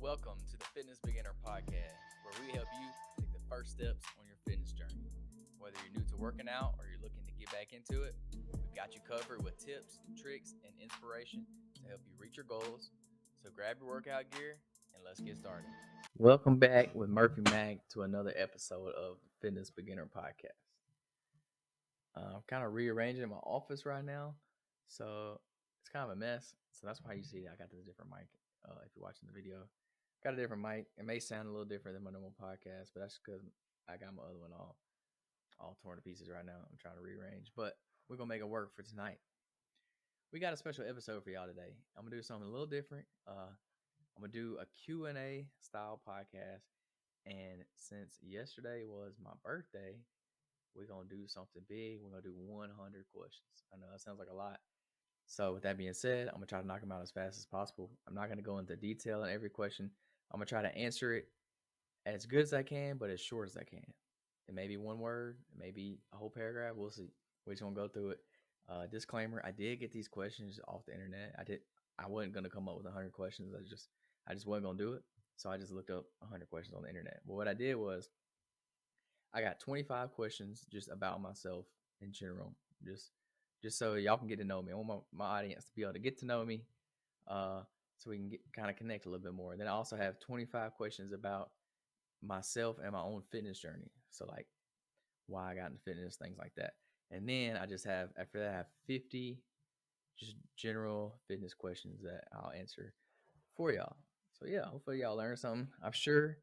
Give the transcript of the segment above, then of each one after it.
Welcome to the Fitness Beginner Podcast, where we help you take the first steps on your fitness journey. Whether you're new to working out or you're looking to get back into it, we've got you covered with tips, tricks, and inspiration to help you reach your goals. So grab your workout gear and let's get started. Welcome back with Murphy Mag to another episode of the Fitness Beginner Podcast. I'm kind of rearranging my office right now, so it's kind of a mess. So that's why you see I got this different mic. If you're watching the video, got a different mic. It may sound a little different than my normal podcast, but that's because I got my other one all torn to pieces right now. I'm trying to rearrange, but we're gonna make it work for tonight. We got a special episode for y'all today. I'm gonna do something a little different. I'm gonna do a Q&A style podcast, and since yesterday was my birthday, we're gonna do something big. We're gonna do 100 questions. I know that sounds like a lot. So with that being said, I'm gonna try to knock them out as fast as possible. I'm not gonna go into detail on every question. I'm gonna try to answer it as good as I can, but as short as I can. It may be one word, it may be a whole paragraph. We'll see. We're just gonna go through it. Disclaimer: I did get these questions off the internet. I wasn't gonna come up with 100 questions. I just wasn't gonna do it. So I just looked up 100 questions on the internet. But what I did was I got 25 questions just about myself in general, just just so y'all can get to know me. I want my audience to be able to get to know me, uh, so we can get kind of connect a little bit more. Then I also have 25 questions about myself and my own fitness journey. So like why I got into fitness, things like that. And then I just have after that I have 50 just general fitness questions that I'll answer for y'all. So yeah, hopefully y'all learn something. I'm sure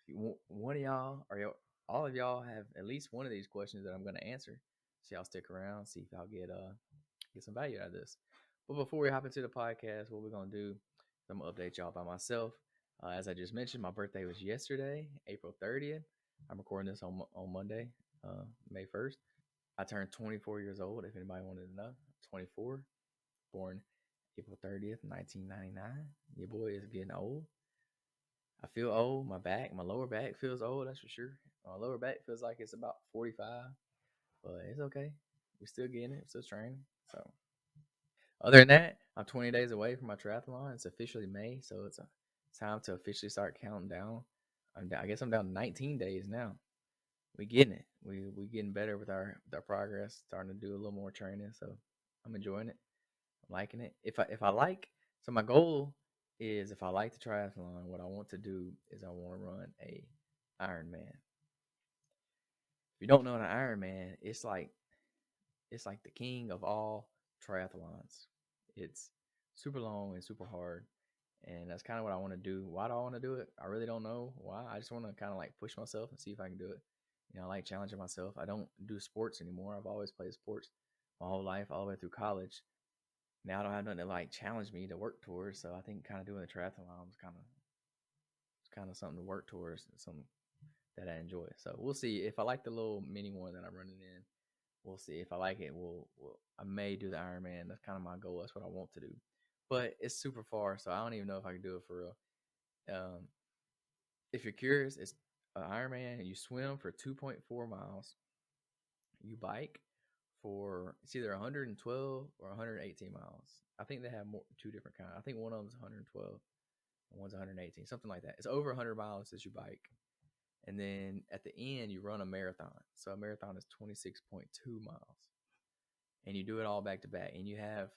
if one of y'all or all of y'all have at least one of these questions that I'm going to answer. So y'all stick around, see if y'all get some value out of this. But before we hop into the podcast, what we're gonna do is I'm gonna update y'all about myself. As I just mentioned, my birthday was yesterday, April 30th. I'm recording this on Monday, May 1st. I turned 24 years old. If anybody wanted to know, 24, born April 30th, 1999. Your boy is getting old. I feel old. My lower back feels old. That's for sure. My lower back feels like it's about 45, but it's okay. We're still getting it. Still training. So other than that, I'm 20 days away from my triathlon. It's officially May, so it's time to officially start counting down. I guess I'm down to 19 days now. We getting it. We getting better with our progress. Starting to do a little more training, so I'm enjoying it. I'm liking it. If I like, so my goal is if I like the triathlon, what I want to do is I want to run a Ironman. If you don't know an Ironman, it's like the king of all triathlons. It's super long and super hard, and that's kind of what I want to do. Why do I want to do it? I really don't know why. I just want to kind of like push myself and see if I can do it. I like challenging myself. I don't do sports anymore. I've always played sports my whole life, all the way through college. Now I don't have nothing to like challenge me to work towards. So I think kind of doing the triathlon was kind of something to work towards, something that I enjoy. So we'll see if I like the little mini one that I'm running in. We'll see if I like it. I may do the Ironman. That's kind of my goal. That's what I want to do, but it's super far, so I don't even know if I can do it for real. If you're curious, it's an Ironman. You swim for 2.4 miles. You bike for it's either 112 or 118 miles. I think they have two different kinds. I think one of them is 112 and one's 118, something like that. It's over 100 miles as you bike. And then at the end, you run a marathon. So a marathon is 26.2 miles. And you do it all back to back. And you have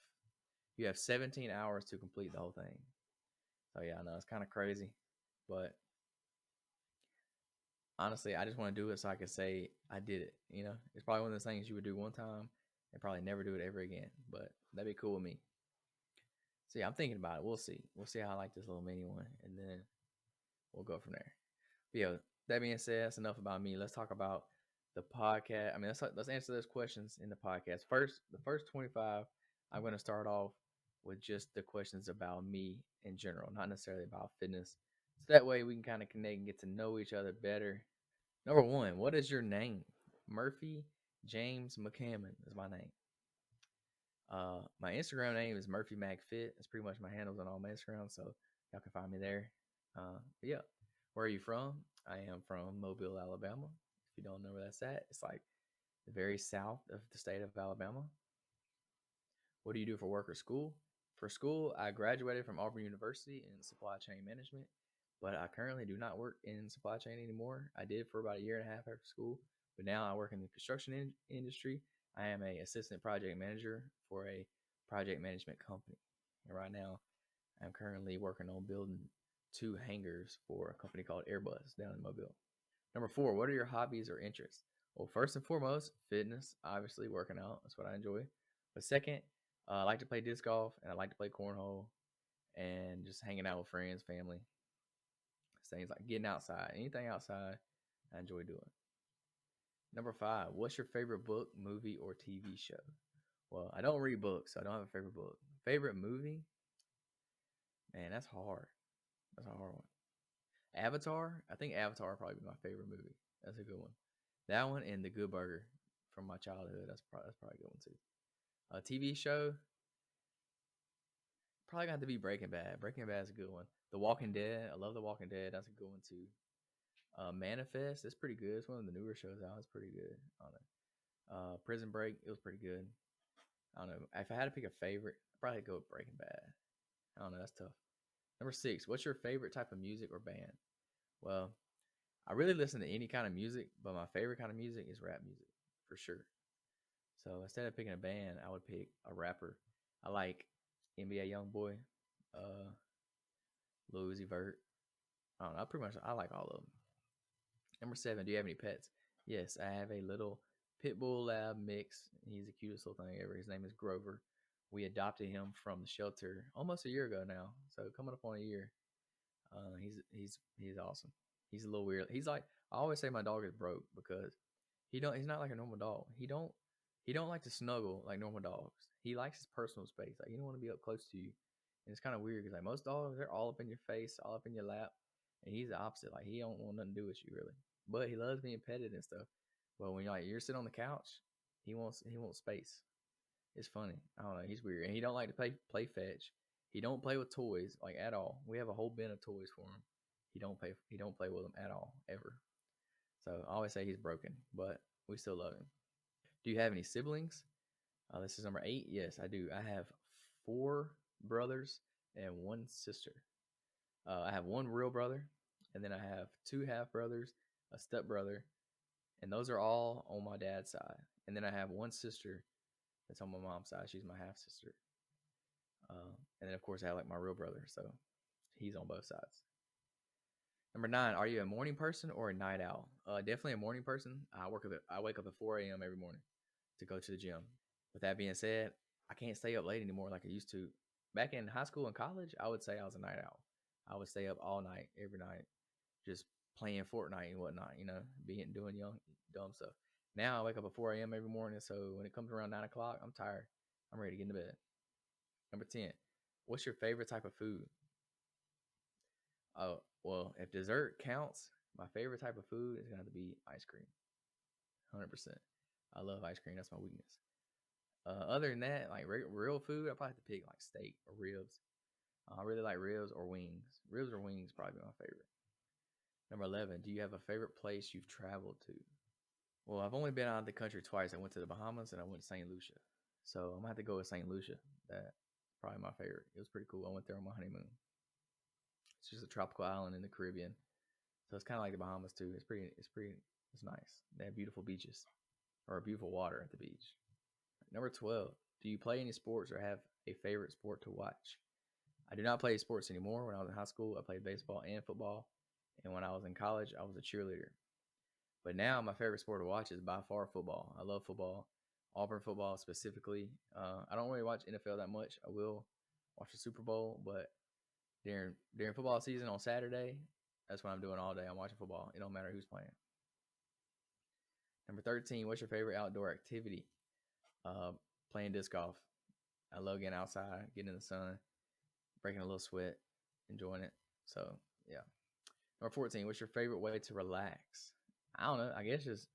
17 hours to complete the whole thing. So yeah, I know it's kind of crazy. But honestly, I just want to do it so I can say I did it. It's probably one of those things you would do one time and probably never do it ever again. But that'd be cool with me. So yeah, I'm thinking about it. We'll see. We'll see how I like this little mini one. And then we'll go from there. But yeah, that being said, that's enough about me. Let's talk about the podcast. I mean, let's answer those questions in the podcast. First, the first 25, I'm going to start off with just the questions about me in general, not necessarily about fitness. So that way we can kind of connect and get to know each other better. Number one, what is your name? Murphy James McCammon is my name. My Instagram name is Murphy McFit. That's pretty much my handles on all my Instagram, so y'all can find me there. But yeah, where are you from? I am from Mobile, Alabama. If you don't know where that's at, it's like the very south of the state of Alabama. What do you do for work or school? For school, I graduated from Auburn University in supply chain management. but I currently do not work in supply chain anymore. I did for about a year and a half after school, but now I work in the construction industry. I am a assistant project manager for a project management company, and right now I'm currently working on building two hangars for a company called Airbus down in Mobile. Number four, what are your hobbies or interests? Well, first and foremost, fitness, obviously working out. That's what I enjoy. But second, I like to play disc golf and I like to play cornhole and just hanging out with friends, family, things like getting outside. Anything outside, I enjoy doing. Number five, what's your favorite book, movie, or TV show? Well, I don't read books, so I don't have a favorite book. Favorite movie? Man, that's hard. That's a hard one. Avatar? I think Avatar would probably be my favorite movie. That's a good one. That one and The Good Burger from my childhood. That's probably a good one too. A TV show? Probably got to be Breaking Bad. Breaking Bad is a good one. The Walking Dead. I love The Walking Dead. That's a good one too. Manifest. It's pretty good. It's one of the newer shows out. It's pretty good. I don't know. Prison Break. It was pretty good. I don't know. If I had to pick a favorite, I'd probably go with Breaking Bad. I don't know. That's tough. Number six. What's your favorite type of music or band? Well, I really listen to any kind of music, but my favorite kind of music is rap music for sure. So instead of picking a band, I would pick a rapper. I like NBA YoungBoy, uh, Lil Uzi Vert. I don't know. I like all of them. Number seven. Do you have any pets? Yes, I have a little pit bull lab mix. He's the cutest little thing ever. His name is Grover. We adopted him from the shelter almost a year ago now. So coming up on a year. He's awesome. He's a little weird. He's like I always say my dog is broke because he's not like a normal dog. He don't like to snuggle like normal dogs. He likes his personal space. Like he don't want to be up close to you. And it's kind of weird because like most dogs they're all up in your face, all up in your lap, and he's the opposite. Like he don't want nothing to do with you really. But he loves being petted and stuff. But when you're sitting on the couch, he wants space. It's funny. I don't know. He's weird, and he don't like to play fetch. He don't play with toys like at all. We have a whole bin of toys for him. He don't play with them at all ever. So I always say he's broken, but we still love him. Do you have any siblings? This is number eight. Yes, I do. I have four brothers and one sister. I have one real brother, and then I have two half brothers, a step brother, and those are all on my dad's side. And then I have one sister that's on my mom's side. She's my half sister. And then of course I have like my real brother, so he's on both sides. Number nine, are you a morning person or a night owl? Definitely a morning person. I wake up at 4 a.m. every morning to go to the gym. With that being said, I can't stay up late anymore like I used to. Back in high school and college, I would say I was a night owl. I would stay up all night, every night, just playing Fortnite and whatnot, being doing young dumb stuff. Now I wake up at 4 a.m. every morning, so when it comes around 9 o'clock, I'm tired. I'm ready to get into bed. Number 10, what's your favorite type of food? Oh, well, if dessert counts, my favorite type of food is going to be ice cream. 100%. I love ice cream. That's my weakness. Other than that, like real food, I probably have to pick like steak or ribs. I really like ribs or wings. Ribs or wings probably my favorite. Number 11, do you have a favorite place you've traveled to? Well, I've only been out of the country twice. I went to the Bahamas and I went to St. Lucia. So I'm going to have to go with St. Lucia. That's probably my favorite. It was pretty cool. I went there on my honeymoon. It's just a tropical island in the Caribbean. So it's kind of like the Bahamas too. It's nice. They have beautiful beaches or beautiful water at the beach. Number 12, do you play any sports or have a favorite sport to watch? I do not play sports anymore. When I was in high school, I played baseball and football. And when I was in college, I was a cheerleader. But now my favorite sport to watch is by far football. I love football, Auburn football specifically. I don't really watch NFL that much. I will watch the Super Bowl, but during football season on Saturday, that's what I'm doing all day. I'm watching football. It don't matter who's playing. Number 13, what's your favorite outdoor activity? Uh, Playing disc golf. I love getting outside, getting in the sun, breaking a little sweat, enjoying it. So yeah. Number 14, what's your favorite way to relax? I don't know. I guess just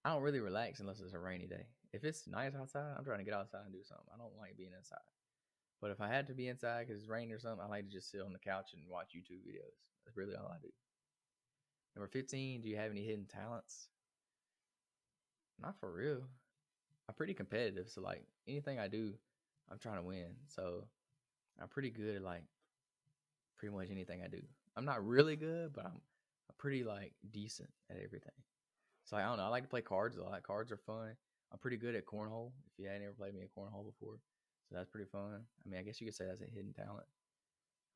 I don't really relax unless it's a rainy day. If it's nice outside, I'm trying to get outside and do something. I don't like being inside. But if I had to be inside because it's raining or something, I like to just sit on the couch and watch YouTube videos. That's really all I do. Number 15, do you have any hidden talents? Not for real. I'm pretty competitive, so like anything I do, I'm trying to win. So I'm pretty good at like pretty much anything I do. I'm not really good, but I'm pretty like decent at everything. So I don't know. I like to play cards a lot. Cards are fun. I'm pretty good at cornhole. If you had never played me at cornhole before, so that's pretty fun. I mean, I guess you could say that's a hidden talent.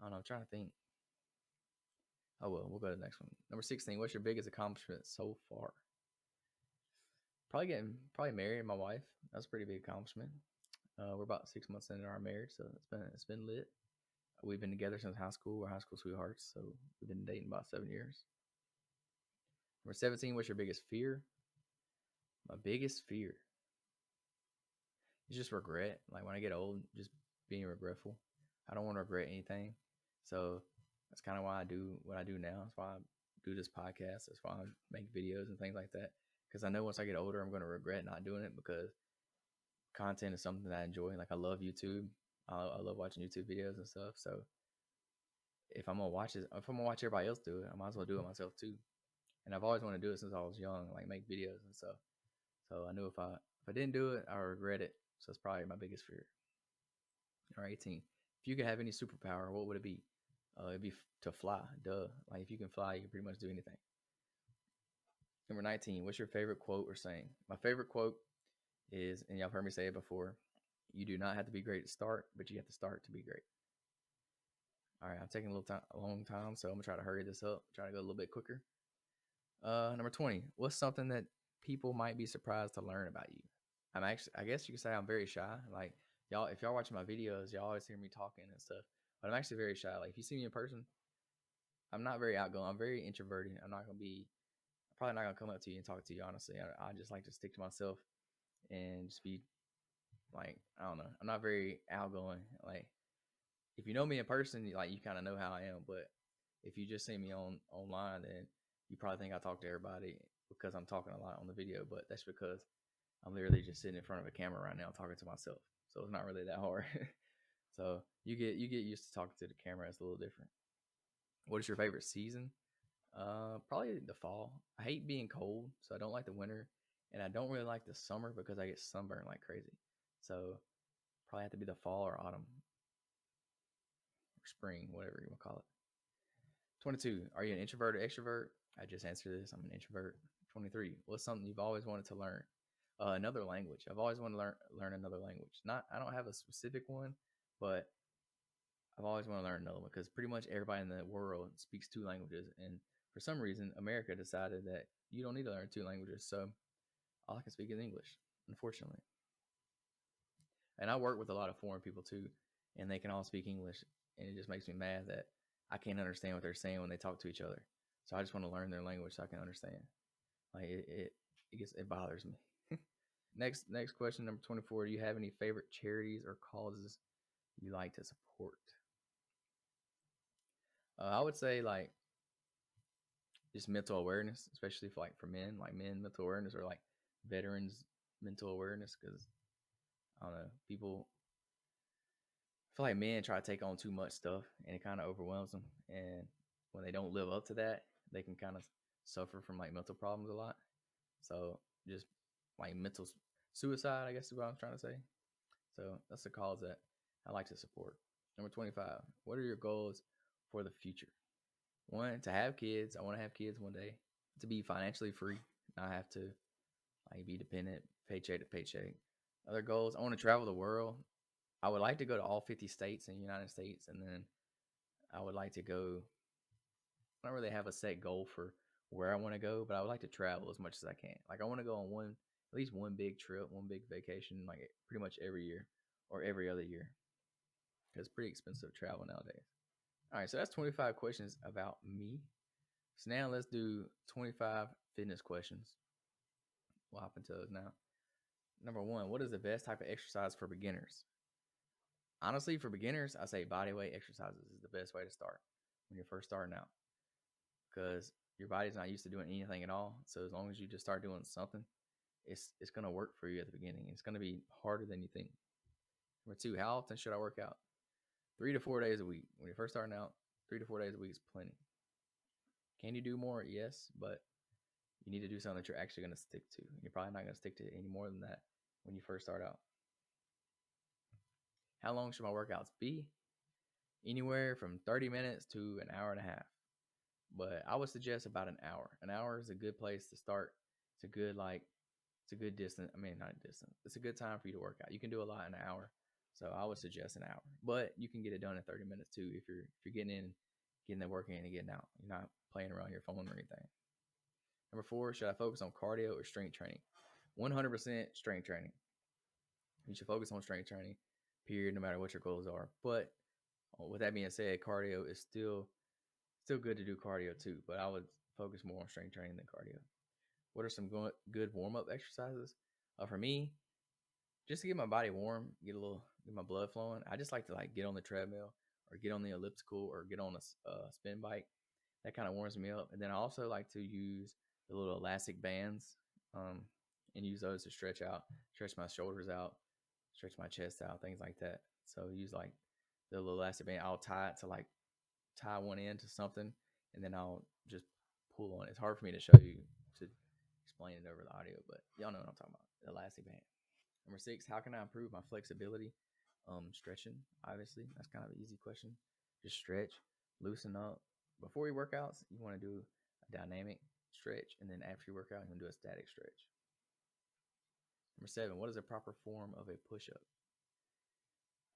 I don't know. I'm trying to think. Oh well, we'll go to the next one. Number 16. What's your biggest accomplishment so far? Probably marrying my wife. That's a pretty big accomplishment. We're about 6 months into our marriage, so it's been lit. We've been together since high school. We're high school sweethearts, so we've been dating about 7 years. Number 17. What's your biggest fear? My biggest fear is just regret. Like when I get old, just being regretful. I don't want to regret anything. So that's kind of why I do what I do now. That's why I do this podcast. That's why I make videos and things like that. Because I know once I get older, I'm going to regret not doing it because content is something that I enjoy. Like I love YouTube. I love watching YouTube videos and stuff. So if I'm gonna watch everybody else do it, I might as well do it myself too. And I've always wanted to do it since I was young, like make videos and stuff. So I knew if I didn't do it, I would regret it. So that's probably my biggest fear. Or 18. If you could have any superpower, what would it be? It'd be to fly. Duh. Like if you can fly, you can pretty much do anything. Number 19. What's your favorite quote or saying? My favorite quote is, and y'all have heard me say it before, you do not have to be great to start, but you have to start to be great. All right, I'm taking a long time, so I'm gonna try to hurry this up. Try to go a little bit quicker. Number 20. What's something that people might be surprised to learn about you? I guess you could say I'm very shy. Like if y'all watching my videos, y'all always hear me talking and stuff. But I'm actually very shy. Like if you see me in person, I'm not very outgoing. I'm very introverted. I'm probably not gonna come up to you and talk to you. Honestly, I just like to stick to myself and just be like, I don't know. I'm not very outgoing. Like if you know me in person, like you kind of know how I am. But if you just see me online, then you probably think I talk to everybody because I'm talking a lot on the video. But that's because I'm literally just sitting in front of a camera right now talking to myself. So it's not really that hard. So you get used to talking to the camera. It's a little different. What is your favorite season? Probably the fall. I hate being cold, so I don't like the winter, and I don't really like the summer because I get sunburned like crazy. So probably have to be the fall or autumn or spring, whatever you want to call it. 22. Are you an introvert or extrovert? I just answered this. I'm an introvert. 23. What's something you've always wanted to learn? Another language. I've always wanted to learn another language. Not I don't have a specific one, but I've always wanted to learn another one because pretty much everybody in the world speaks two languages, and for some reason, America decided that you don't need to learn two languages. So all I can speak is English, unfortunately. And I work with a lot of foreign people too, and they can all speak English, and it just makes me mad that I can't understand what they're saying when they talk to each other. So I just want to learn their language so I can understand. Like it bothers me. Next question, number 24. Do you have any favorite charities or causes you like to support? I would say like just mental awareness, especially for men, like men mental awareness or like veterans mental awareness, because I don't know, people I feel like men try to take on too much stuff and it kind of overwhelms them, and when they don't live up to that, they can kind of suffer from like mental problems a lot. So just like mental suicide, I guess is what I'm trying to say. So that's the cause that I like to support. Number 25. What are your goals for the future? One, to have kids. I want to have kids one day. To be financially free. Not have to like be dependent paycheck to paycheck. Other goals, I want to travel the world. I would like to go to all 50 states in the United States, and then I would like to go. I don't really have a set goal for where I want to go, but I would like to travel as much as I can. Like I want to go on at least one big trip, one big vacation, like pretty much every year or every other year, because it's pretty expensive to travel nowadays. All right, so that's 25 questions about me. So now let's do 25 fitness questions. We'll hop into those now. Number one, what is the best type of exercise for beginners? Honestly, for beginners, I say body weight exercises is the best way to start when you're first starting out because your body's not used to doing anything at all. So as long as you just start doing something, it's going to work for you at the beginning. It's going to be harder than you think. Number two, how often should I work out? 3 to 4 days a week. When you're first starting out, 3 to 4 days a week is plenty. Can you do more? Yes, but you need to do something that you're actually going to stick to. You're probably not going to stick to any more than that when you first start out. How long should my workouts be? Anywhere from 30 minutes to an hour and a half. but I would suggest about an hour. An hour is a good place to start. It's a good it's a good distance. I mean, not distance. It's a good time for you to work out. You can do a lot in an hour, so I would suggest an hour. But you can get it done in 30 minutes too if you're getting the work in and getting out. You're not playing around your phone or anything. Number four, should I focus on cardio or strength training? 100% strength training. You should focus on strength training, period, no matter what your goals are. But with that being said, cardio is still good to do cardio too. But I would focus more on strength training than cardio. What are some good warm up exercises? For me, just to get my body warm, get my blood flowing. I just like to get on the treadmill or get on the elliptical or get on a spin bike. That kind of warms me up. And then I also like to use the little elastic bands, and use those to stretch my shoulders out, stretch my chest out, things like that. So use the little elastic band. I'll tie one end to something, and then I'll just pull on it. It's hard for me to show you to explain it over the audio, but y'all know what I'm talking about. The elastic band. Number six, how can I improve my flexibility? Stretching, obviously. That's kind of an easy question. Just stretch, loosen up. Before your workouts, you want to do a dynamic stretch, and then after your workout, you want to do a static stretch. Number seven, what is a proper form of a push up?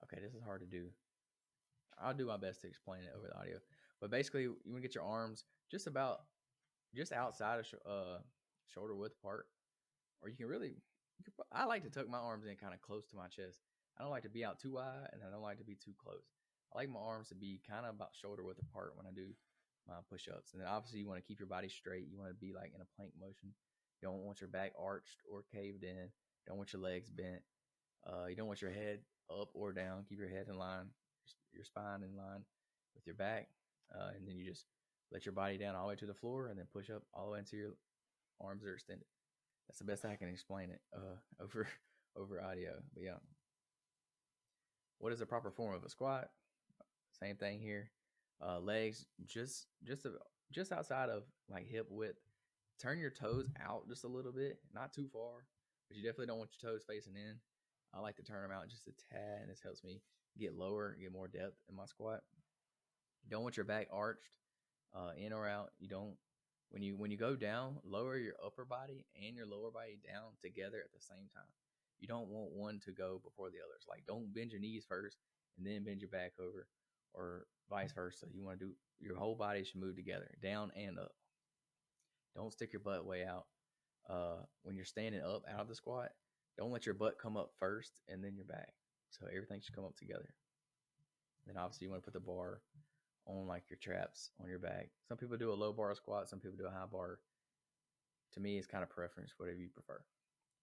Okay, this is hard to do. I'll do my best to explain it over the audio. But basically, you want to get your arms just outside of shoulder width apart, or I like to tuck my arms in kind of close to my chest. I don't like to be out too wide, and I don't like to be too close. I like my arms to be kind of about shoulder width apart when I do my push-ups. And then obviously you want to keep your body straight. You want to be like in a plank motion. You don't want your back arched or caved in. You don't want your legs bent. You don't want your head up or down. Keep your head in line, your spine in line with your back. And then you just let your body down all the way to the floor and then push up all the way until your arms are extended. That's the best I can explain it over audio. But yeah, what is the proper form of a squat? Same thing here. Legs just outside of hip width. Turn your toes out just a little bit, not too far, but you definitely don't want your toes facing in. I like to turn them out just a tad, and this helps me get lower, get more depth in my squat. You don't want your back arched, in or out. You don't when you go down, lower your upper body and your lower body down together at the same time. You don't want one to go before the others. Like don't bend your knees first and then bend your back over, or vice versa. You want to do your whole body should move together, down and up. Don't stick your butt way out. When you're standing up out of the squat, don't let your butt come up first and then your back. So everything should come up together. Then obviously you want to put the bar on your traps on your back. Some people do a low bar squat, some people do a high bar. To me, it's kind of preference, whatever you prefer.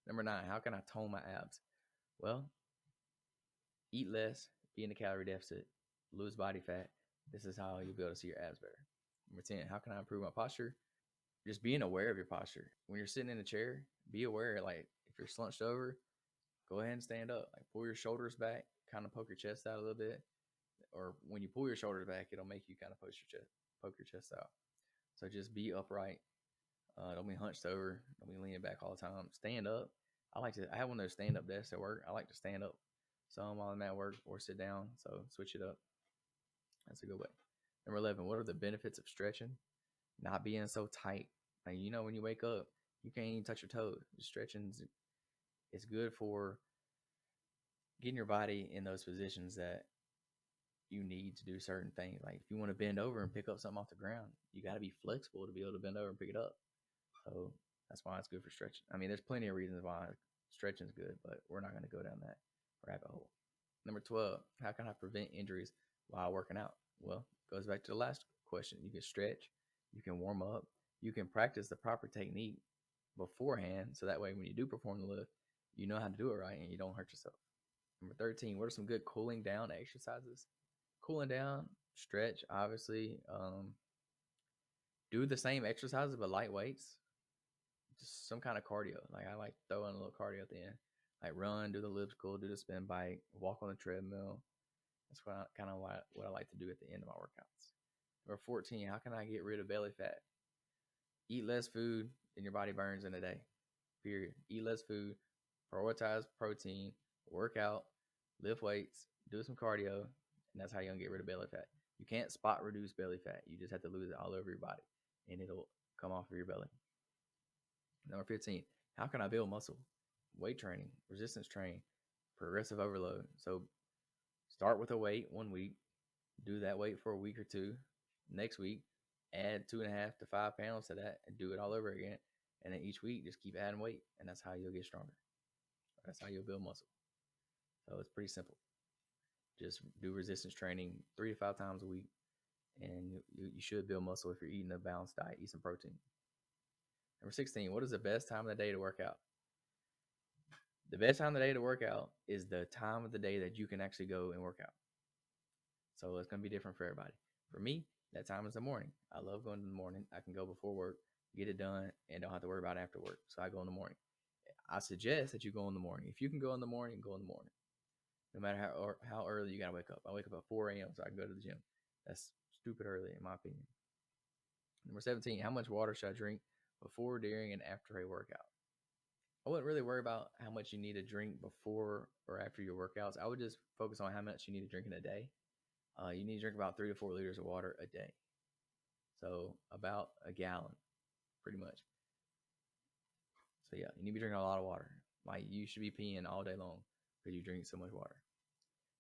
Number nine, how can I tone my abs? Well, eat less, be in a calorie deficit, lose body fat. This is how you'll be able to see your abs better. Number 10, how can I improve my posture? Just being aware of your posture. When you're sitting in a chair, be aware. If you're slunched over, go ahead and stand up. Pull your shoulders back, kind of poke your chest out a little bit. Or when you pull your shoulders back, it'll make you kind of poke your chest out. So just be upright. Don't be hunched over. Don't be leaning back all the time. Stand up. I have one of those stand up desks at work. I like to stand up some while I'm at work or sit down. So switch it up. That's a good way. Number 11, what are the benefits of stretching? Not being so tight. When you wake up, you can't even touch your toes. Stretching is good for getting your body in those positions that you need to do certain things. Like if you want to bend over and pick up something off the ground, you got to be flexible to be able to bend over and pick it up. So that's why it's good for stretching. I mean, there's plenty of reasons why stretching is good, but we're not going to go down that rabbit hole. Number 12, how can I prevent injuries while working out? Well, it goes back to the last question. You can stretch, you can warm up, you can practice the proper technique beforehand. So that way, when you do perform the lift, you know how to do it right and you don't hurt yourself. Number 13, what are some good cooling down exercises? Cooling down, stretch, obviously. Do the same exercises but light weights. Just some kind of cardio. I like throwing a little cardio at the end. Run, do the elliptical, do the spin bike, walk on the treadmill. That's what I like to do at the end of my workouts. Number 14, how can I get rid of belly fat? Eat less food than your body burns in a day. Period. Eat less food, prioritize protein, work out, lift weights, do some cardio, and that's how you're gonna get rid of belly fat. You can't spot reduce belly fat. You just have to lose it all over your body, and it'll come off of your belly. Number 15, how can I build muscle? Weight training, resistance training, progressive overload. So start with a weight 1 week, do that weight for a week or two. Next week, add 2.5 to 5 pounds to that and do it all over again. And then each week, just keep adding weight, and that's how you'll get stronger. That's how you'll build muscle. So it's pretty simple. Just do resistance training 3 to 5 times a week, and you should build muscle if you're eating a balanced diet, eat some protein. Number 16, what is the best time of the day to work out? The best time of the day to work out is the time of the day that you can actually go and work out. So it's going to be different for everybody. For me, that time is the morning. I love going in the morning. I can go before work, get it done, and don't have to worry about it after work. So I go in the morning. I suggest that you go in the morning. If you can go in the morning, go in the morning. No matter how early you got to wake up. I wake up at 4 a.m. so I can go to the gym. That's stupid early, in my opinion. Number 17, how much water should I drink before, during, and after a workout? I wouldn't really worry about how much you need to drink before or after your workouts. I would just focus on how much you need to drink in a day. You need to drink about 3 to 4 liters of water a day. So about a gallon, pretty much. So yeah, you need to be drinking a lot of water. Like you should be peeing all day long because you drink so much water.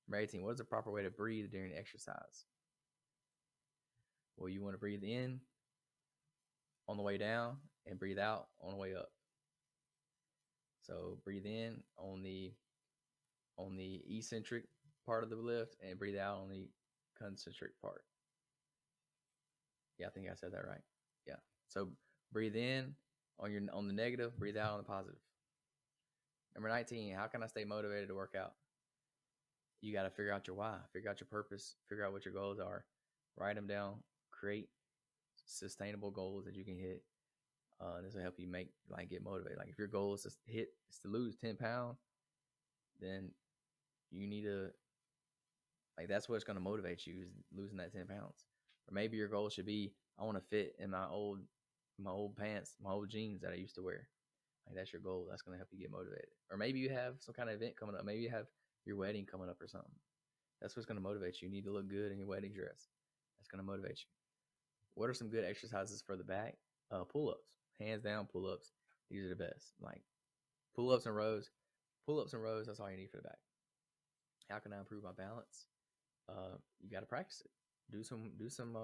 Number 18, what is the proper way to breathe during exercise? Well, you want to breathe in on the way down and breathe out on the way up. So breathe in on the eccentric part of the lift and breathe out on the concentric part. Yeah, I think I said that right. Yeah. So breathe in on the negative, breathe out on the positive. Number 19, how can I stay motivated to work out? You got to figure out your why, figure out your purpose, figure out what your goals are, write them down, create sustainable goals that you can hit. This will help you get motivated. Like if your goal is to lose 10 pounds, then you need to that's what's going to motivate you is losing that 10 pounds. Or maybe your goal should be, I want to fit in my old pants, my old jeans that I used to wear. Like that's your goal. That's going to help you get motivated. Or maybe you have some kind of event coming up. Maybe you have your wedding coming up or something. That's what's going to motivate you. You need to look good in your wedding dress. That's going to motivate you. What are some good exercises for the back? Pull-ups. Hands down, pull-ups. These are the best. Like pull-ups and rows. Pull-ups and rows, that's all you need for the back. How can I improve my balance? You got to practice it. Do some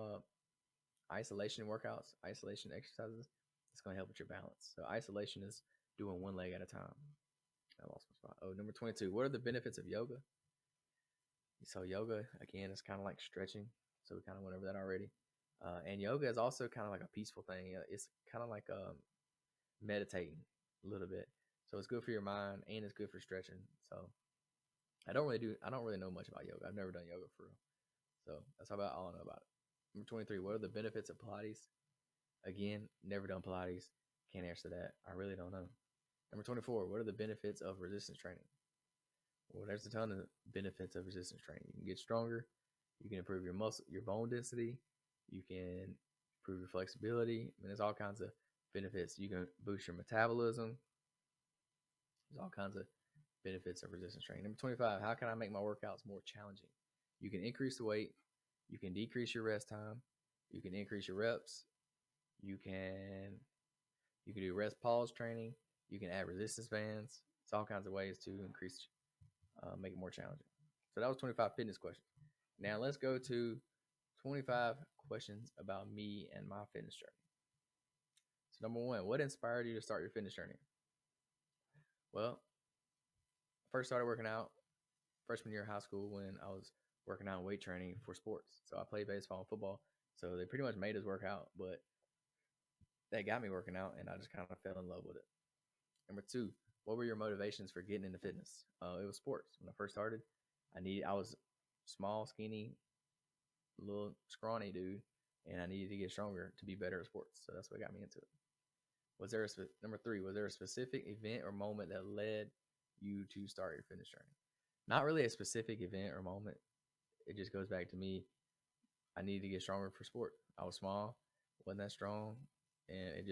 isolation workouts, isolation exercises. It's going to help with your balance. So isolation is doing one leg at a time. I lost my spot. Oh, number 22. What are the benefits of yoga? So yoga, again, is kind of like stretching. So we kind of went over that already. And yoga is also kind of like a peaceful thing. It's kind of like meditating a little bit. So it's good for your mind and it's good for stretching. So I don't really know much about yoga. I've never done yoga for real. So that's about all I know about it. Number 23, what are the benefits of Pilates? Again, never done Pilates. Can't answer that. I really don't know. Number 24, what are the benefits of resistance training? Well, there's a ton of benefits of resistance training. You can get stronger. You can improve your bone density. You can improve your flexibility. I mean, there's all kinds of benefits. You can boost your metabolism. There's all kinds of benefits of resistance training. Number 25, how can I make my workouts more challenging? You can increase the weight. You can decrease your rest time. You can increase your reps. You can do rest pause training. You can add resistance bands. It's all kinds of ways to make it more challenging. So that was 25 fitness questions. Now let's go to 25 questions about me and my fitness journey. So number 1, what inspired you to start your fitness journey? Well, I first started working out freshman year of high school when I was working out weight training for sports. So I played baseball and football. So they pretty much made us work out, but that got me working out and I just kind of fell in love with it. Number 2, what were your motivations for getting into fitness? It was sports. When I first started, I was small, skinny, little scrawny dude, and I needed to get stronger to be better at sports. So that's what got me into it. Number 3, was there a specific event or moment that led you to start your fitness journey? Not really a specific event or moment. It just goes back to me. I needed to get stronger for sport. I was small, wasn't that strong, and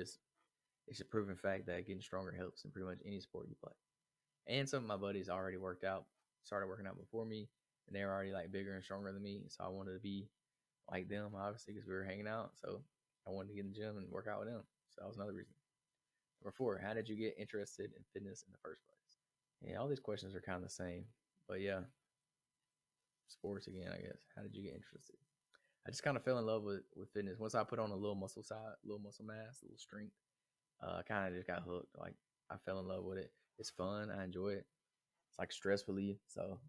it's a proven fact that getting stronger helps in pretty much any sport you play. And some of my buddies already started working out before me, and they were already like bigger and stronger than me. So I wanted to be like them, obviously, because we were hanging out. So I wanted to get in the gym and work out with them. So that was another reason. Number four, how did you get interested in fitness in the first place? Yeah, all these questions are kind of the same. But yeah, sports again, I guess. How did you get interested? I just kind of fell in love with fitness. Once I put on a little muscle side, little muscle mass, a little strength, I kind of just got hooked. Like I fell in love with it. It's fun. I enjoy it. It's like stress relief. So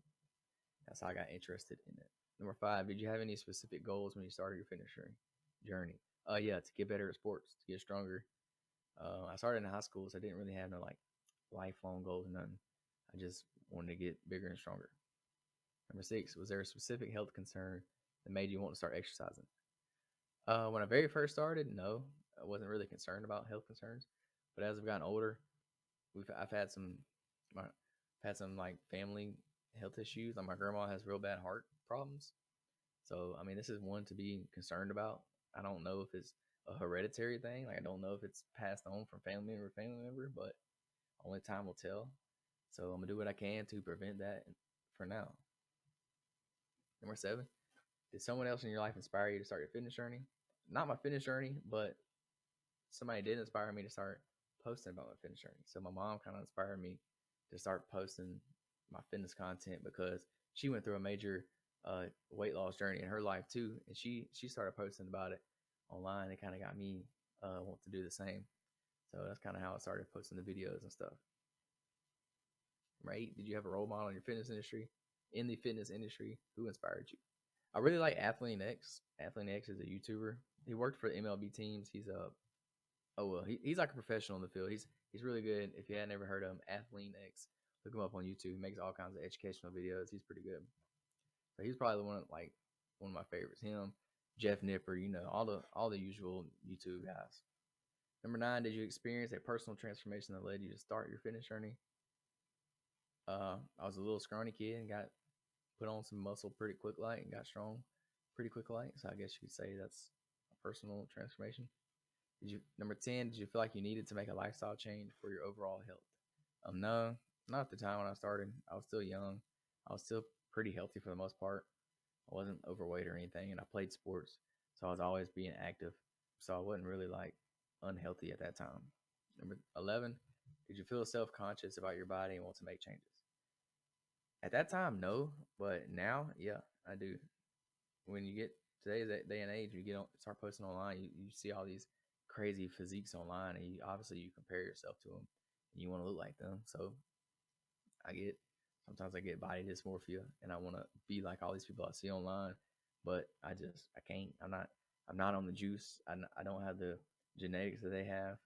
that's how I got interested in it. Number five, did you have any specific goals when you started your fitness journey? Yeah, to get better at sports, to get stronger. I started in high school, so I didn't really have no like lifelong goals or nothing. I just wanted to get bigger and stronger. Number six, was there a specific health concern that made you want to start exercising? When I very first started, no, I wasn't really concerned about health concerns. But as I've gotten older, I've had I've had some like family health issues. Like my grandma has real bad heart problems. So I mean, this is one to be concerned about. I don't know if it's a hereditary thing. Like I don't know if it's passed on from family member to family member, but only time will tell. So I'm gonna do what I can to prevent that for now. Number seven, did someone else in your life inspire you to start your fitness journey? Not my fitness journey, but somebody did inspire me to start posting about my fitness journey. So my mom kind of inspired me to start posting my fitness content because she went through a major weight loss journey in her life too, and she started posting about it online. It kind of got me want to do the same. So that's kind of how I started posting the videos and stuff. Right? Did you have a role model in your fitness industry? In the fitness industry, who inspired you? I really like Athlete X. Athlete X is a YouTuber. He worked for the MLB teams. He's a he's like a professional in the field. He's really good. If you had never heard of him, Athlete X, look him up on YouTube. He makes all kinds of educational videos. He's pretty good. So he's probably one of my favorites. Him, Jeff Nipper, all the usual YouTube guys. Number nine, did you experience a personal transformation that led you to start your fitness journey? I was a little scrawny kid and got put on some muscle pretty quick light and got strong pretty quick light. So I guess you could say that's a personal transformation. Number 10, did you feel like you needed to make a lifestyle change for your overall health? No, not at the time when I started. I was still young. I was still pretty healthy for the most part. I wasn't overweight or anything, and I played sports, so I was always being active. So I wasn't really like unhealthy at that time. Number 11, did you feel self-conscious about your body and want to make changes? At that time, no, but now, yeah, I do. When you get today's day and age, you start posting online, you see all these crazy physiques online, and obviously you compare yourself to them, and you want to look like them. So I get sometimes I get body dysmorphia, and I want to be like all these people I see online, but I can't. I'm not on the juice. I don't have the genetics that they have,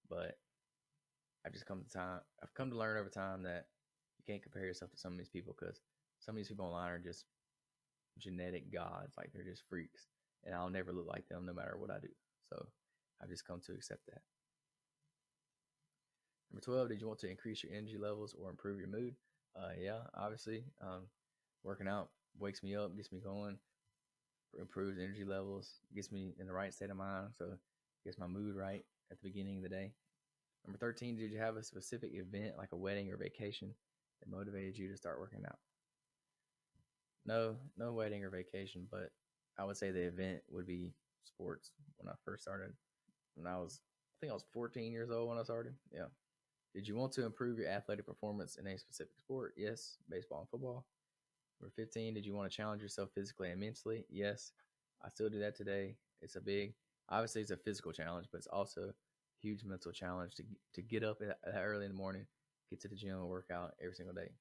but I've come to learn over time that you can't compare yourself to some of these people because some of these people online are just genetic gods. Like they're just freaks, and I'll never look like them no matter what I do. So I've just come to accept that. Number 12, did you want to increase your energy levels or improve your mood? Yeah, obviously. Working out wakes me up, gets me going, improves energy levels, gets me in the right state of mind. So gets my mood right at the beginning of the day. Number 13, did you have a specific event like a wedding or vacation that motivated you to start working out? No, no wedding or vacation, but I would say the event would be sports when I first started. I think I was 14 years old when I started. Yeah. Did you want to improve your athletic performance in a specific sport? Yes, baseball and football. Number 15, did you want to challenge yourself physically and mentally? Yes, I still do that today. Obviously, it's a physical challenge, but it's also a huge mental challenge to get up early in the morning, get to the gym and work out every single day.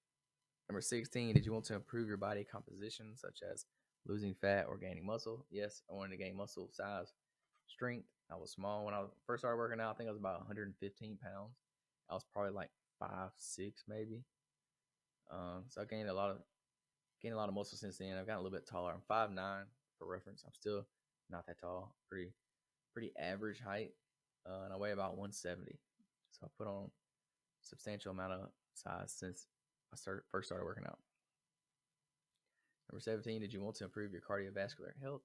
Number 16, did you want to improve your body composition, such as losing fat or gaining muscle? Yes, I wanted to gain muscle size, strength. I was small when I first started working out. I think I was about 115 pounds. I was probably like 5'6" maybe. So I gained a lot of muscle since then. I've gotten a little bit taller. I'm 5'9" for reference. I'm still not that tall. Pretty average height, and I weigh about 170. So I put on a substantial amount of size since first started working out. Number 17, did you want to improve your cardiovascular health?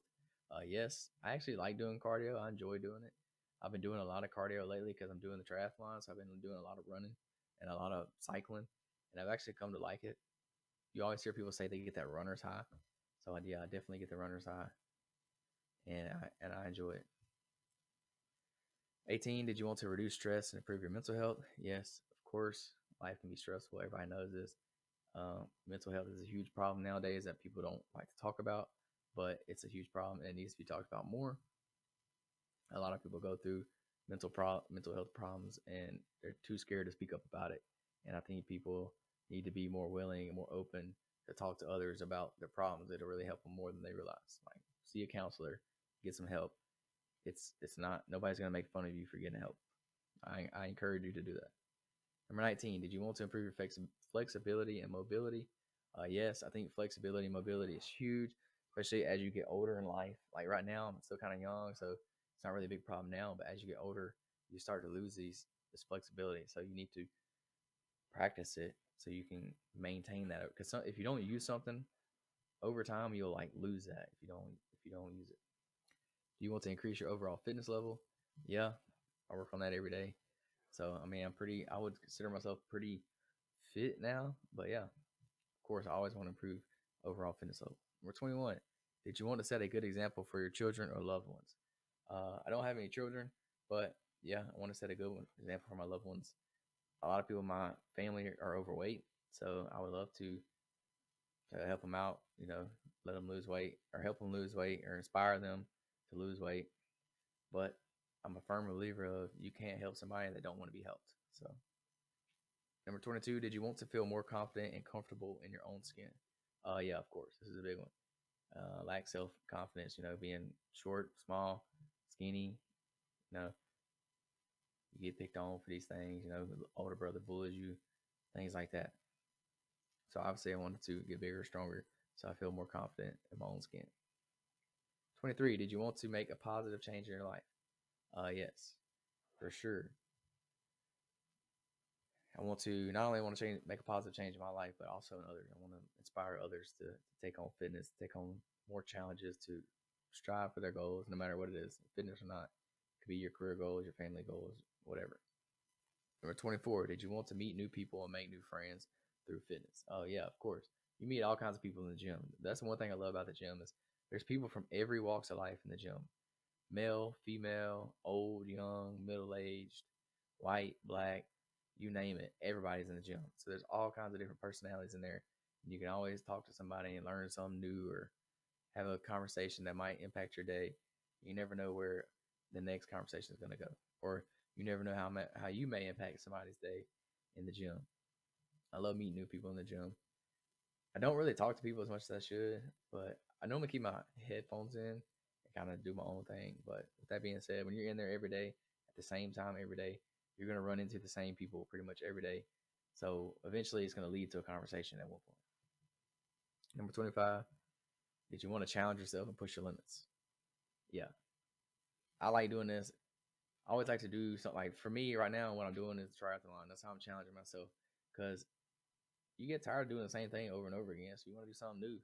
Yes, I actually like doing cardio. I enjoy doing it. I've been doing a lot of cardio lately because I'm doing the triathlon, so I've been doing a lot of running and a lot of cycling, and I've actually come to like it. You always hear people say they get that runner's high, so yeah, I definitely get the runner's high. and I enjoy it. 18, did you want to reduce stress and improve your mental health? Yes, of course. Life can be stressful. Everybody knows this. Mental health is a huge problem nowadays that people don't like to talk about, but it's a huge problem and it needs to be talked about more. A lot of people go through mental health problems and they're too scared to speak up about it. And I think people need to be more willing and more open to talk to others about their problems. It'll really help them more than they realize. Like, see a counselor, get some help. It's not nobody's gonna make fun of you for getting help. I encourage you to do that. Number 19, did you want to improve your flexibility and mobility? Yes, I think flexibility and mobility is huge, especially as you get older in life. Like right now, I'm still kind of young, so it's not really a big problem now. But as you get older, you start to lose this flexibility. So you need to practice it so you can maintain that. Because if you don't use something over time, you'll like lose that if you don't use it. Do you want to increase your overall fitness level? Yeah, I work on that every day. So I mean, I would consider myself pretty fit now. But yeah, of course, I always want to improve overall fitness level. Number 21. Did you want to set a good example for your children or loved ones? I don't have any children, but yeah, I want to set a good example for my loved ones. A lot of people in my family are overweight, so I would love to help them out. Let them lose weight or help them lose weight or inspire them to lose weight. But I'm a firm believer of you can't help somebody that don't want to be helped. So number 22, did you want to feel more confident and comfortable in your own skin? Yeah, of course. This is a big one. Lack self confidence, being short, small, skinny, you know, you get picked on for these things, the older brother bullies you, things like that. So obviously I wanted to get bigger, stronger, so I feel more confident in my own skin. 23, did you want to make a positive change in your life? Yes, for sure. I want to not only want to make a positive change in my life, but also in others. I want to inspire others to take on fitness, take on more challenges, to strive for their goals, no matter what it is, fitness or not. It could be your career goals, your family goals, whatever. Number 24, did you want to meet new people and make new friends through fitness? Oh, yeah, of course. You meet all kinds of people in the gym. That's one thing I love about the gym is there's people from every walks of life in the gym. Male, female, old, young, middle-aged, white, black, you name it. Everybody's in the gym. So there's all kinds of different personalities in there. And you can always talk to somebody and learn something new or have a conversation that might impact your day. You never know where the next conversation is going to go, or you never know how you may impact somebody's day in the gym. I love meeting new people in the gym. I don't really talk to people as much as I should, but I normally keep my headphones in and kind of do my own thing. But with that being said, when you're in there every day at the same time every day, you're going to run into the same people pretty much every day. So eventually it's going to lead to a conversation at one point. Number 25, did you want to challenge yourself and push your limits? Yeah, I like doing this. I always like to do something like for me right now, what I'm doing is triathlon. That's how I'm challenging myself because you get tired of doing the same thing over and over again. So you want to do something new.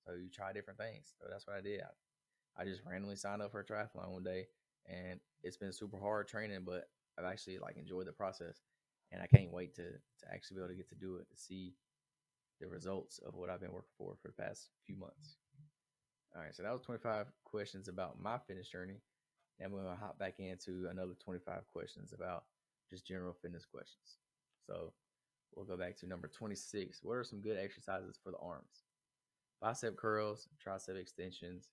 So you try different things. So that's what I did. I just randomly signed up for a triathlon one day and it's been super hard training, but I've actually like enjoyed the process and I can't wait to actually be able to get to do it, to see the results of what I've been working for the past few months. All right, so that was 25 questions about my fitness journey. And we're going to hop back into another 25 questions about just general fitness questions. So we'll go back to number 26. What are some good exercises for the arms? Bicep curls, tricep extensions,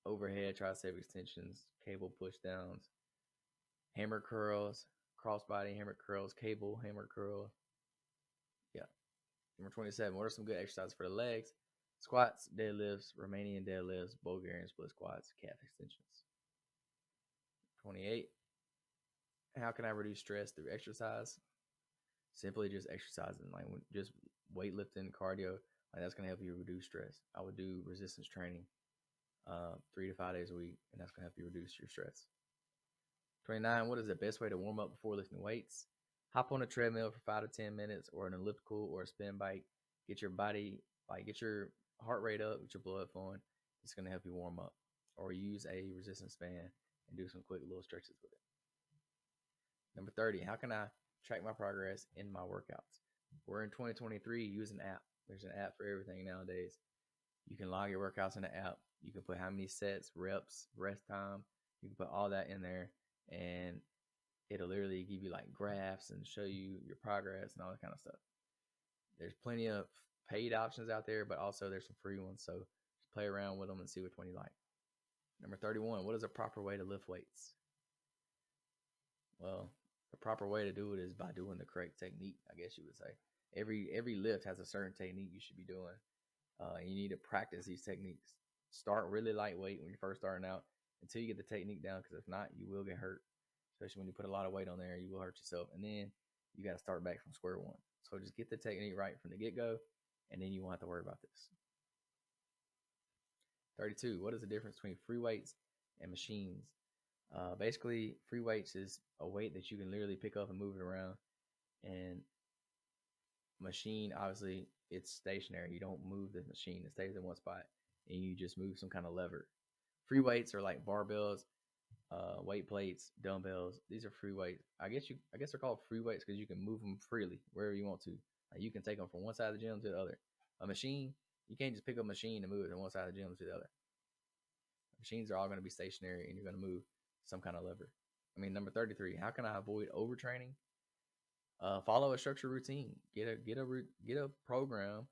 overhead tricep extensions, cable push downs, hammer curls, crossbody hammer curls, cable hammer curl. Yeah. Number 27. What are some good exercises for the legs? Squats, deadlifts, Romanian deadlifts, Bulgarian split squats, calf extensions. 28. How can I reduce stress through exercise? Simply just exercising, like just weightlifting, cardio. Like that's gonna help you reduce stress. I would do resistance training, 3 to 5 days a week, and that's gonna help you reduce your stress. 29. What is the best way to warm up before lifting weights? Hop on a treadmill for 5 to 10 minutes, or an elliptical, or a spin bike. Get your body, get your heart rate up, get your blood flowing. It's gonna help you warm up. Or use a resistance band and do some quick little stretches with it. Number 30, how can I track my progress in my workouts? We're in 2023, use an app. There's an app for everything nowadays. You can log your workouts in the app. You can put how many sets, reps, rest time. You can put all that in there, and it'll literally give you like graphs and show you your progress and all that kind of stuff. There's plenty of paid options out there, but also there's some free ones. So just play around with them and see which one you like. Number 31, what is a proper way to lift weights? Well, the proper way to do it is by doing the correct technique, I guess you would say. Every lift has a certain technique you should be doing. You need to practice these techniques. Start really lightweight when you're first starting out until you get the technique down, because if not, you will get hurt. Especially when you put a lot of weight on there, you will hurt yourself. And then you got to start back from square one. So just get the technique right from the get go, and then you won't have to worry about this. 32. What is the difference between free weights and machines? Basically, free weights is a weight that you can literally pick up and move it around. And machine, obviously, it's stationary. You don't move the machine, it stays in one spot, and you just move some kind of lever. Free weights are like barbells, weight plates, dumbbells. These are free weights. I guess they're called free weights because you can move them freely wherever you want to. Like you can take them from one side of the gym to the other. A machine, you can't just pick up a machine and move it from one side of the gym to the other. Machines are all going to be stationary, and you're going to move some kind of lever. Number 33. How can I avoid overtraining? Follow a structured routine. Get a program.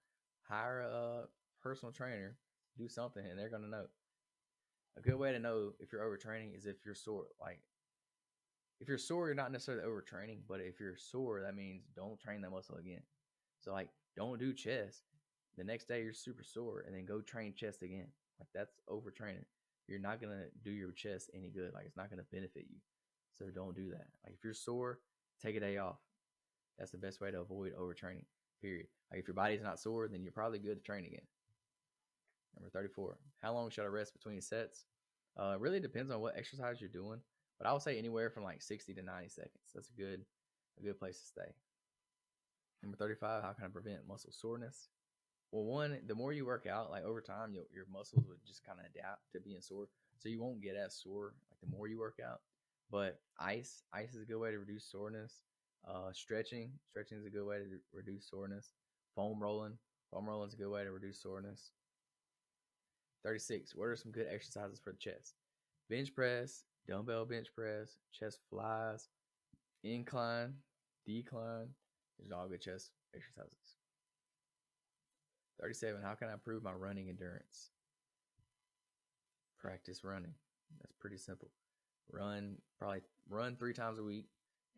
Hire a personal trainer. Do something, and they're going to know. A good way to know if you're overtraining is if you're sore. Like if you're sore, you're not necessarily overtraining, but if you're sore, that means don't train that muscle again. So like don't do chest. The next day you're super sore, and then go train chest again. Like that's overtraining. You're not gonna do your chest any good. Like it's not gonna benefit you. So don't do that. Like if you're sore, take a day off. That's the best way to avoid overtraining. Period. Like if your body's not sore, then you're probably good to train again. Number 34. How long should I rest between sets? It really depends on what exercise you're doing, but I would say anywhere from like 60 to 90 seconds. That's a good place to stay. Number 35. How can I prevent muscle soreness? Well, one, the more you work out, like over time, your muscles would just kind of adapt to being sore, so you won't get as sore like the more you work out. But ice is a good way to reduce soreness. Stretching is a good way to reduce soreness. Foam rolling is a good way to reduce soreness. 36. What are some good exercises for the chest? Bench press, dumbbell bench press, chest flies, incline, decline. These are all good chest exercises. 37. How can I improve my running endurance? Practice running. That's pretty simple. Run 3 times a week,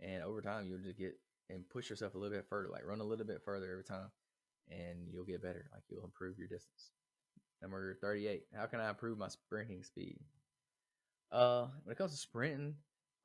and over time you'll just get and push yourself a little bit further. Like run a little bit further every time, and you'll get better. Like you'll improve your distance. Number 38. How can I improve my sprinting speed? When it comes to sprinting,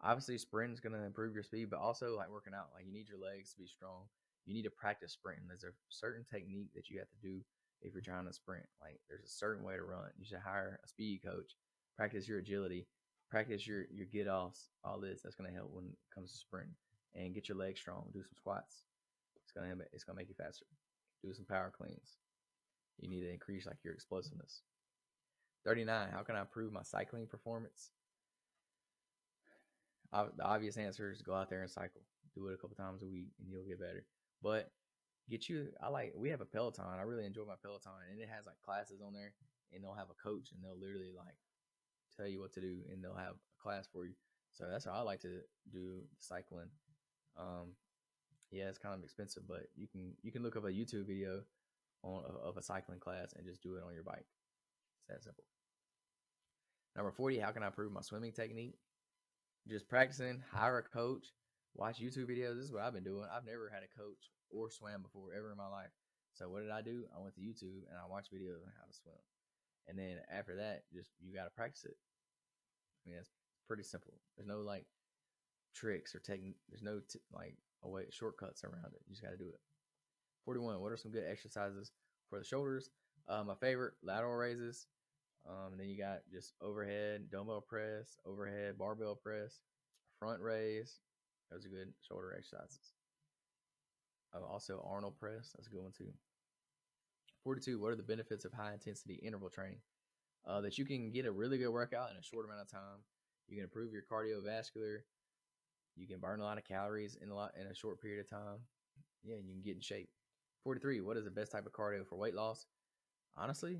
obviously sprinting is going to improve your speed, but also like working out, like you need your legs to be strong. You need to practice sprinting. There's a certain technique that you have to do if you're trying to sprint. Like there's a certain way to run. You should hire a speed coach, practice your agility, practice your get offs, all this. That's going to help when it comes to sprinting. And get your legs strong. Do some squats. It's gonna make you faster. Do some power cleans. You need to increase like your explosiveness. 39. How can I improve my cycling performance? The obvious answer is go out there and cycle. Do it a couple times a week, and you'll get better. But we have a Peloton. I really enjoy my Peloton, and it has like classes on there, and they'll have a coach, and they'll literally like tell you what to do, and they'll have a class for you. So that's how I like to do cycling. Um, yeah, it's kind of expensive, but you can look up a YouTube video of a cycling class and just do it on your bike. It's that simple. Number 40. How can I improve my swimming technique? Just practicing, hire a coach, watch YouTube videos. This is what I've been doing. I've never had a coach or swam before ever in my life. So what did I do? I went to YouTube and I watched videos on how to swim. And then after that, just you got to practice it. It's pretty simple. There's no like tricks or technique. There's no shortcuts around it. You just got to do it. 41. What are some good exercises for the shoulders? My favorite, lateral raises. And then you got just overhead dumbbell press, overhead barbell press, front raise. Those are good shoulder exercises. Also Arnold press. That's a good one too. 42. What are the benefits of high intensity interval training? That you can get a really good workout in a short amount of time. You can improve your cardiovascular. You can burn a lot of calories in a short period of time. Yeah, you can get in shape. 43. What is the best type of cardio for weight loss? Honestly,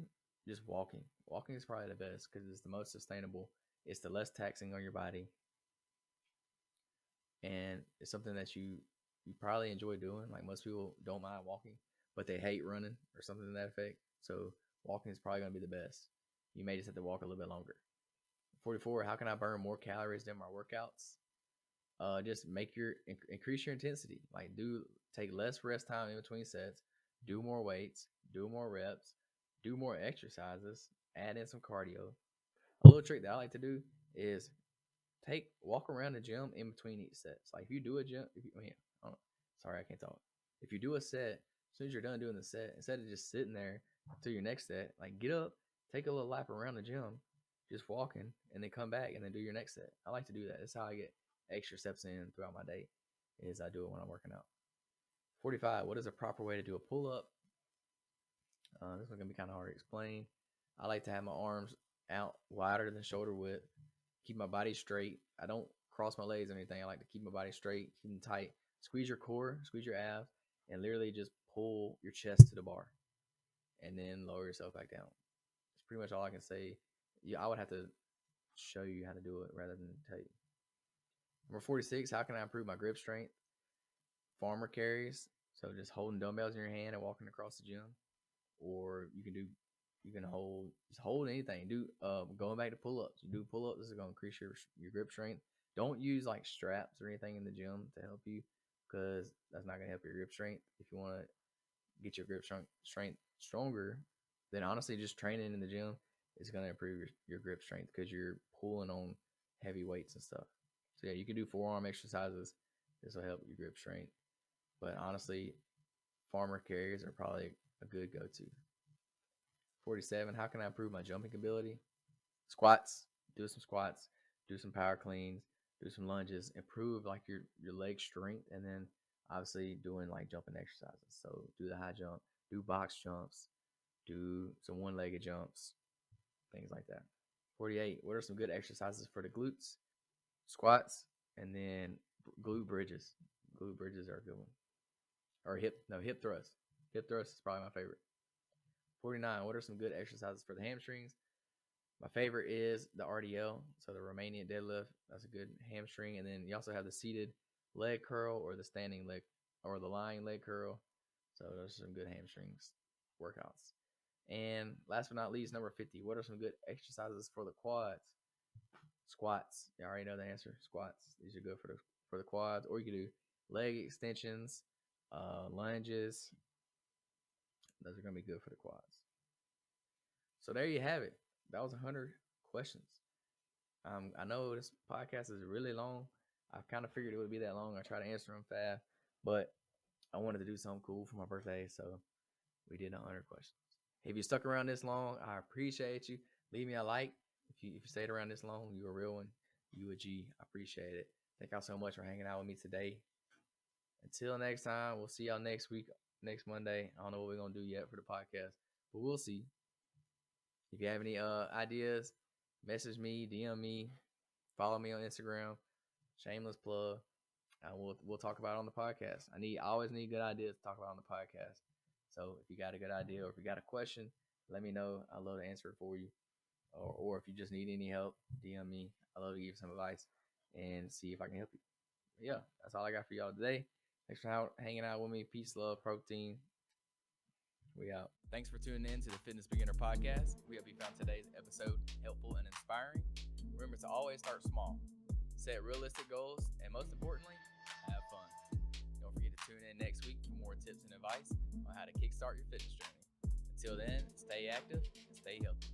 just walking. Walking is probably the best because it's the most sustainable. It's the less taxing on your body, and it's something that you probably enjoy doing. Like most people don't mind walking, but they hate running or something to that effect. So walking is probably going to be the best. You may just have to walk a little bit longer. 44. How can I burn more calories than my workouts? Just increase your intensity. Like take less rest time in between sets. Do more weights. Do more reps. Do more exercises. Add in some cardio. A little trick that I like to do is walk around the gym in between each sets. Like if you do a gym, sorry, I can't talk. If you do a set, as soon as you're done doing the set, instead of just sitting there until your next set, like get up, take a little lap around the gym, just walking, and then come back and then do your next set. I like to do that. That's how I get extra steps in throughout my day. Is I do it when I'm working out. 45. What is a proper way to do a pull up? This one's gonna be kind of hard to explain. I like to have my arms out wider than shoulder width, keep my body straight. I don't cross my legs or anything. I like to keep my body straight, keep them tight. Squeeze your core, squeeze your abs, and literally just pull your chest to the bar, and then lower yourself back down. It's pretty much all I can say. Yeah, I would have to show you how to do it rather than tell you. Number 46. How can I improve my grip strength? Farmer carries, so just holding dumbbells in your hand and walking across the gym, or you can hold anything. Do going back to pull-ups. You do pull-ups. This is going to increase your grip strength. Don't use like straps or anything in the gym to help you, because that's not going to help your grip strength. If you want to get your grip strength stronger, then honestly just training in the gym is going to improve your grip strength because you're pulling on heavy weights and stuff. So yeah, you can do forearm exercises. This will help your grip strength. But honestly, farmer carries are probably a good go-to. 47. How can I improve my jumping ability? Squats. Do some squats. Do some power cleans. Do some lunges. Improve like your leg strength, and then obviously doing like jumping exercises. So do the high jump. Do box jumps. Do some one-legged jumps. Things like that. 48. What are some good exercises for the glutes? Squats, and then glute bridges. Glute bridges are a good one. Or hip thrust. Hip thrust is probably my favorite. 49. What are some good exercises for the hamstrings? My favorite is the RDL, so the Romanian deadlift. That's a good hamstring. And then you also have the seated leg curl or the standing leg or the lying leg curl. So those are some good hamstrings workouts. And last but not least, number 50. What are some good exercises for the quads? Squats. You already know the answer. Squats. These are good for the quads. Or you can do leg extensions, lunges. Those are going to be good for the quads. So there you have it. That was 100 questions. I know this podcast is really long. I kind of figured it would be that long. I try to answer them fast, but I wanted to do something cool for my birthday, so we did 100 questions. If you stuck around this long, I appreciate you. Leave me a like. If you stayed around this long, you a real one. You a G. I appreciate it. Thank y'all so much for hanging out with me today. Until next time, we'll see y'all next week, next Monday. I don't know what we're going to do yet for the podcast, but we'll see. If you have any ideas, message me, DM me, follow me on Instagram. Shameless plug. We'll talk about it on the podcast. I always need good ideas to talk about on the podcast. So if you got a good idea or if you got a question, let me know. I'd love to answer it for you. Or if you just need any help, DM me. I'd love to give you some advice and see if I can help you. But yeah, that's all I got for y'all today. Thanks for hanging out with me. Peace, love, protein. We out. Thanks for tuning in to the Fitness Beginner Podcast. We hope you found today's episode helpful and inspiring. Remember to always start small, set realistic goals, and most importantly, have fun. Don't forget to tune in next week for more tips and advice on how to kickstart your fitness journey. Until then, stay active and stay healthy.